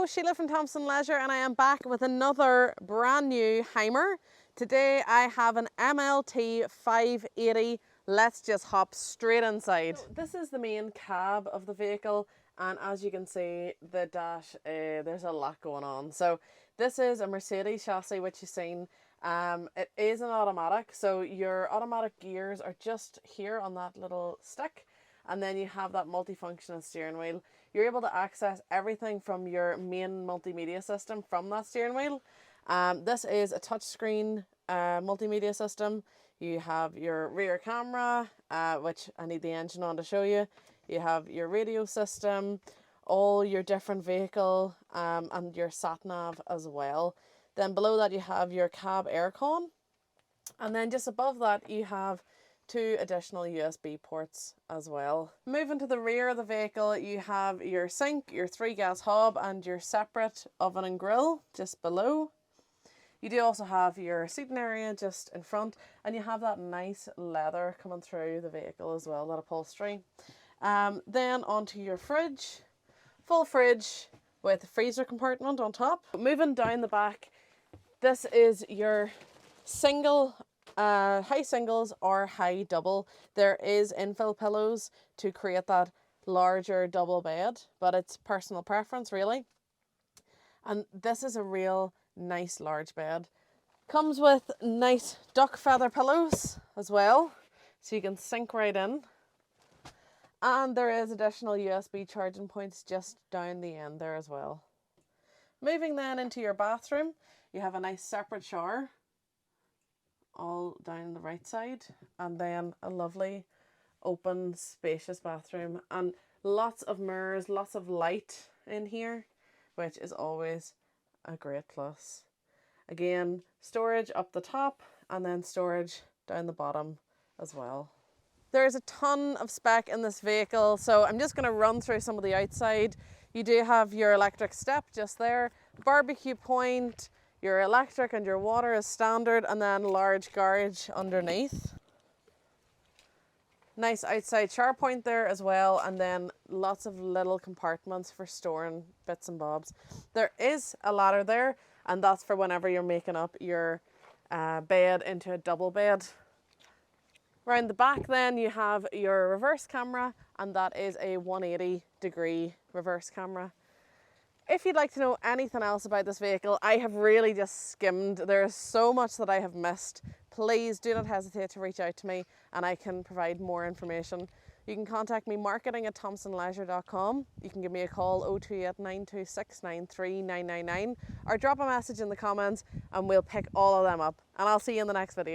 Hello, Sheila from Thompson Leisure, and I am back with another brand new HYMER. Today I have an MLT 580. Let's just hop straight inside. So this is the main cab of the vehicle, and as you can see, the dash, there's a lot going on. So this is a Mercedes chassis, which you've seen. It is an automatic, so your automatic gears are just here on that little stick, and then you have that multifunctional steering wheel. You're able to access everything from your main multimedia system from that steering wheel. This is a touchscreen multimedia system. You have your rear camera, which I need the engine on to show you. You have your radio system, all your different vehicle, and your sat nav as well. Then below that you have your cab aircon, and then just above that you have 2 additional USB ports as well. Moving to the rear of the vehicle, you have your sink, your 3-gas hob, and your separate oven and grill just below. You do also have your seating area just in front, and you have that nice leather coming through the vehicle as well, that upholstery. Then onto your fridge, full fridge with a freezer compartment on top. Moving down the back, this is your single, high singles or high double. There is infill pillows to create that larger double bed, but it's personal preference really. And this is a real nice large bed. Comes with nice duck feather pillows as well, so you can sink right in. And there is additional USB charging points just down the end there as well. Moving then into your bathroom, you have a nice separate shower all down the right side, and then a lovely open spacious bathroom, and lots of mirrors, lots of light in here, which is always a great plus. Again, storage up the top and then storage down the bottom as well. There's a ton of spec in this vehicle, so I'm just going to run through some of the outside. You do have your electric step just there, barbecue point, your electric and your water is standard, and then large garage underneath. Nice outside shower point there as well, and then lots of little compartments for storing bits and bobs. There is a ladder there, and that's for whenever you're making up your bed into a double bed. Round the back then you have your reverse camera, and that is a 180-degree reverse camera. If you'd like to know anything else about this vehicle, I have really just skimmed. There is so much that I have missed. Please do not hesitate to reach out to me and I can provide more information. You can contact me marketing@thompsonleisure.com. You can give me a call 028 926 93999 or drop a message in the comments and we'll pick all of them up. And I'll see you in the next video.